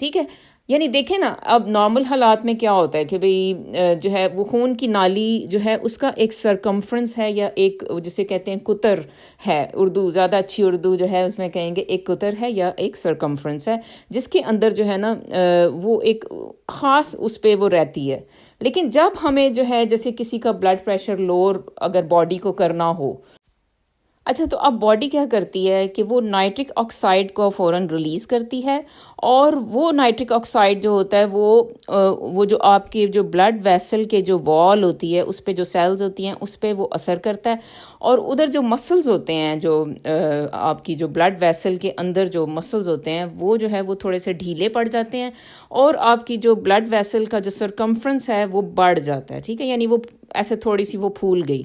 ٹھیک ہے. یعنی دیکھیں نا اب نارمل حالات میں کیا ہوتا ہے کہ بھئی جو ہے وہ خون کی نالی جو ہے اس کا ایک سرکمفرنس ہے یا ایک جسے کہتے ہیں قطر ہے. اردو زیادہ اچھی اردو جو ہے اس میں کہیں گے ایک قطر ہے یا ایک سرکمفرنس ہے جس کے اندر جو ہے نا وہ ایک خاص اس پہ وہ رہتی ہے. لیکن جب ہمیں جو ہے جیسے کسی کا بلڈ پریشر لوور اگر باڈی کو کرنا ہو، اچھا تو اب باڈی کیا کرتی ہے کہ وہ نائٹرک آکسائڈ کو فوراً ریلیز کرتی ہے، اور وہ نائٹرک آکسائڈ جو ہوتا ہے وہ جو آپ کے جو بلڈ ویسل کے جو وال ہوتی ہے اس پہ جو سیلز ہوتی ہیں اس پہ وہ اثر کرتا ہے، اور ادھر جو مسلز ہوتے ہیں جو آپ کی جو بلڈ ویسل کے اندر جو مسلز ہوتے ہیں وہ جو ہے وہ تھوڑے سے ڈھیلے پڑ جاتے ہیں، اور آپ کی جو بلڈ ویسل کا جو سرکمفرنس ہے وہ بڑھ جاتا ہے. ٹھیک ہے، یعنی وہ ایسے تھوڑی سی وہ پھول گئی.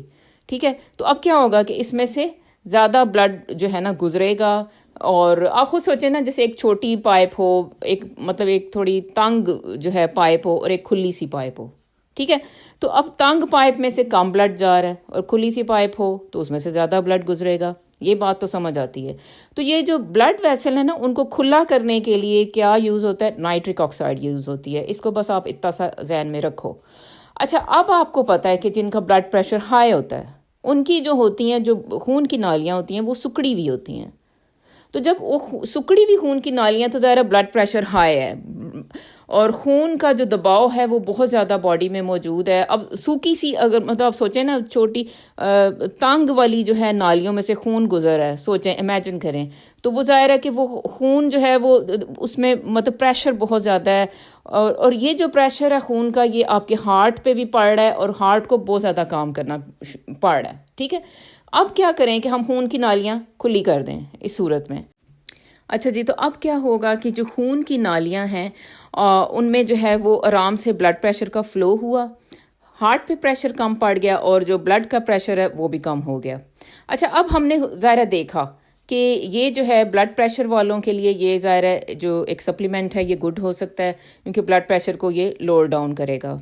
ٹھیک ہے، تو اب کیا ہوگا کہ اس میں سے زیادہ بلڈ جو ہے نا گزرے گا. اور آپ خود سوچیں نا جیسے ایک چھوٹی پائپ ہو، ایک مطلب ایک تھوڑی تنگ جو ہے پائپ ہو اور ایک کھلی سی پائپ ہو. ٹھیک ہے، تو اب تنگ پائپ میں سے کم بلڈ جا رہا ہے اور کھلی سی پائپ ہو تو اس میں سے زیادہ بلڈ گزرے گا. یہ بات تو سمجھ آتی ہے. تو یہ جو بلڈ ویسل ہے نا ان کو کھلا کرنے کے لیے کیا یوز ہوتا ہے؟ نائٹرک آکسائڈ یوز ہوتی ہے. اس کو بس آپ اتنا سا ذہن میں رکھو. اچھا اب آپ کو پتہ ہے کہ جن کا بلڈ پریشر ہائی ہوتا ہے ان کی جو ہوتی ہیں جو خون کی نالیاں ہوتی ہیں وہ سکڑی ہوئی ہوتی ہیں. تو جب وہ سکڑی ہوئی خون کی نالیاں تو ظاہر بلڈ پریشر ہائی ہے اور خون کا جو دباؤ ہے وہ بہت زیادہ باڈی میں موجود ہے. اب سوکھی سی اگر مطلب آپ سوچیں نا چھوٹی تانگ والی جو ہے نالیوں میں سے خون گزر ہے، سوچیں امیجن کریں، تو وہ ظاہر ہے کہ وہ خون جو ہے وہ اس میں مطلب پریشر بہت زیادہ ہے، اور یہ جو پریشر ہے خون کا یہ آپ کے ہارٹ پہ بھی پڑ رہا ہے اور ہارٹ کو بہت زیادہ کام کرنا پڑ رہا ہے. ٹھیک ہے، اب کیا کریں کہ ہم خون کی نالیاں کھلی کر دیں اس صورت میں. اچھا جی، تو اب کیا ہوگا کہ جو خون کی نالیاں ہیں ان میں جو ہے وہ آرام سے بلڈ پریشر کا فلو ہوا، ہارٹ پہ پریشر کم پڑ گیا اور جو بلڈ کا پریشر ہے وہ بھی کم ہو گیا. اچھا اب ہم نے ظاہر دیکھا کہ یہ جو ہے بلڈ پریشر والوں کے لیے یہ ظاہر ہے جو ایک سپلیمنٹ ہے یہ گڈ ہو سکتا ہے کیونکہ بلڈ پریشر کو یہ لوور ڈاؤن کرے گا.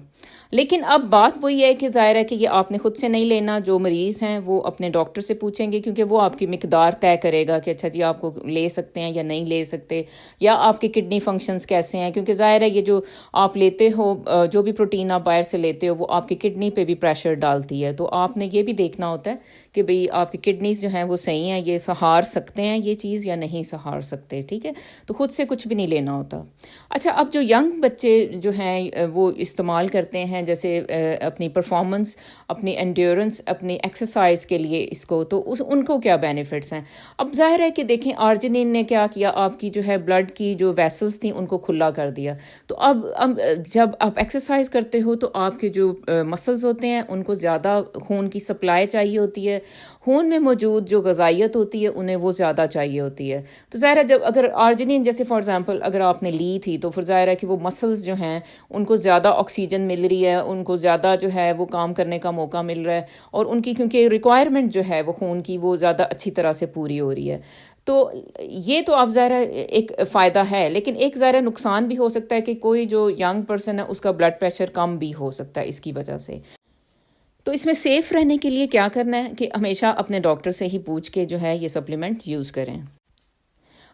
لیکن اب بات وہی ہے کہ ظاہر ہے کہ یہ آپ نے خود سے نہیں لینا. جو مریض ہیں وہ اپنے ڈاکٹر سے پوچھیں گے کیونکہ وہ آپ کی مقدار طے کرے گا کہ اچھا جی آپ کو لے سکتے ہیں یا نہیں لے سکتے، یا آپ کے کڈنی فنکشنز کیسے ہیں. کیونکہ ظاہر ہے یہ جو آپ لیتے ہو جو بھی پروٹین آپ باہر سے لیتے ہو وہ آپ کی کڈنی پہ بھی پریشر ڈالتی ہے. تو آپ نے یہ بھی دیکھنا ہوتا ہے کہ بھئی آپ کی کڈنیز جو ہیں وہ صحیح ہیں، یہ سہار سکتے ہیں یہ چیز یا نہیں سہار سکتے. ٹھیک ہے، تو خود سے کچھ بھی نہیں لینا ہوتا. اچھا اب جو ینگ بچے جو ہیں وہ استعمال کرتے ہیں جیسے اپنی پرفارمنس، اپنی انڈیورنس، اپنی ایکسرسائز کے لیے اس کو، تو ان کو کیا بینیفٹس ہیں؟ اب ظاہر ہے کہ دیکھیں آرجنین نے کیا کیا، آپ کی جو ہے بلڈ کی جو ویسلز تھیں ان کو کھلا کر دیا. تو اب جب آپ ایکسرسائز کرتے ہو تو آپ کے جو مسلز ہوتے ہیں ان کو زیادہ خون کی سپلائی چاہیے ہوتی ہے، خون میں موجود جو غذائیت ہوتی ہے انہیں وہ زیادہ چاہیے ہوتی ہے. تو ظاہر ہے جب اگر آرجنین جیسے فار ایگزامپل اگر آپ نے لی تھی تو پھر ظاہر ہے کہ وہ مسلز جو ہیں ان کو زیادہ آکسیجن مل رہی ہے، ان کو زیادہ جو ہے وہ کام کرنے کا موقع مل رہا ہے، اور ان کی کیونکہ ریکوائرمنٹ جو ہے وہ خون کی وہ زیادہ اچھی طرح سے پوری ہو رہی ہے. تو یہ تو اب ظاہر ایک فائدہ ہے، لیکن ایک ظاہر نقصان بھی ہو سکتا ہے کہ کوئی جو ینگ پرسن ہے اس کا بلڈ پریشر کم بھی ہو سکتا ہے اس کی وجہ سے. تو اس میں سیف رہنے کے لیے کیا کرنا ہے کہ ہمیشہ اپنے ڈاکٹر سے ہی پوچھ کے جو ہے یہ سپلیمنٹ یوز کریں.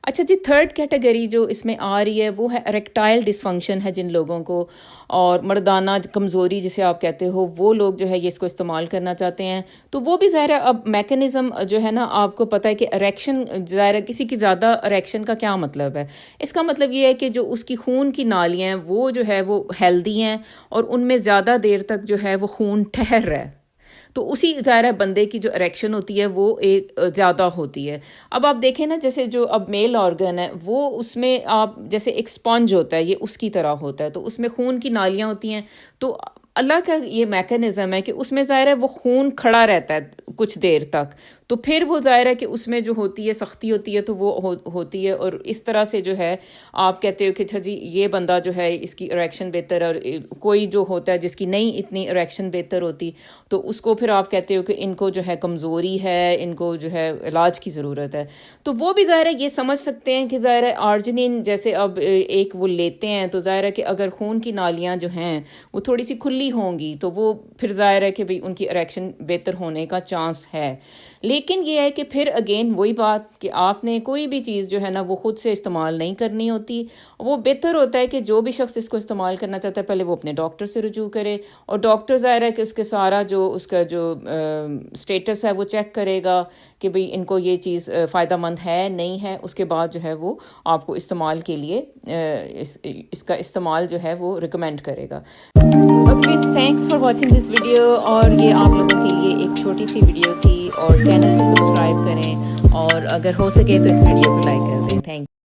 اچھا جی، تھرڈ کیٹیگری جو اس میں آ رہی ہے وہ ہے اریکٹائل ڈسفنکشن ہے جن لوگوں کو، اور مردانہ کمزوری جسے آپ کہتے ہو، وہ لوگ جو ہے یہ اس کو استعمال کرنا چاہتے ہیں. تو وہ بھی ظاہر ہے اب میکینزم جو ہے نا آپ کو پتہ ہے کہ اریکشن ظاہر ہے کسی کی زیادہ اریکشن کا کیا مطلب ہے. اس کا مطلب یہ ہے کہ جو اس کی خون کی نالیاں ہیں وہ جو ہے وہ ہیلدی ہیں اور ان میں زیادہ دیر تک جو ہے وہ خون ٹھہر رہا ہے. تو اسی ظاہر بندے کی جو اریکشن ہوتی ہے وہ ایک زیادہ ہوتی ہے. اب آپ دیکھیں نا جیسے جو اب میل آرگن ہے وہ اس میں آپ جیسے ایک اسپونج ہوتا ہے یہ اس کی طرح ہوتا ہے، تو اس میں خون کی نالیاں ہوتی ہیں. تو اللہ کا یہ میکینزم ہے کہ اس میں ظاہر ہے وہ خون کھڑا رہتا ہے کچھ دیر تک، تو پھر وہ ظاہر ہے کہ اس میں جو ہوتی ہے سختی ہوتی ہے تو وہ ہوتی ہے، اور اس طرح سے جو ہے آپ کہتے ہو کہ اچھا جی یہ بندہ جو ہے اس کی اریکشن بہتر ہے، اور کوئی جو ہوتا ہے جس کی نہیں اتنی اریکشن بہتر ہوتی تو اس کو پھر آپ کہتے ہو کہ ان کو جو ہے کمزوری ہے، ان کو جو ہے علاج کی ضرورت ہے. تو وہ بھی ظاہر ہے یہ سمجھ سکتے ہیں کہ ظاہر ہے آرجنین جیسے اب ایک وہ لیتے ہیں تو ظاہر ہے کہ اگر خون کی نالیاں جو ہیں وہ تھوڑی سی کھلی ہوں گی تو وہ پھر ظاہر ہے کہ بھئی ان کی اریکشن بہتر ہونے کا چانس ہے. لیکن یہ ہے کہ پھر اگین وہی بات کہ آپ نے کوئی بھی چیز جو ہے نا وہ خود سے استعمال نہیں کرنی ہوتی. وہ بہتر ہوتا ہے کہ جو بھی شخص اس کو استعمال کرنا چاہتا ہے پہلے وہ اپنے ڈاکٹر سے رجوع کرے, اور ڈاکٹر ظاہر ہے کہ اس کے سارا جو اس کا جو اسٹیٹس ہے وہ چیک کرے گا کہ بھئی ان کو یہ چیز فائدہ مند ہے نہیں ہے, اس کے بعد جو ہے وہ آپ کو استعمال کے لیے اس کا استعمال جو ہے وہ ریکمینڈ کرے گا. Okay, thanks for watching this video. اور یہ آپ لوگوں کے لیے ایک چھوٹی سی ویڈیو تھی, اور چینل کو سبسکرائب کریں, اور اگر ہو سکے تو اس ویڈیو کو لائک کر دیں. تھینک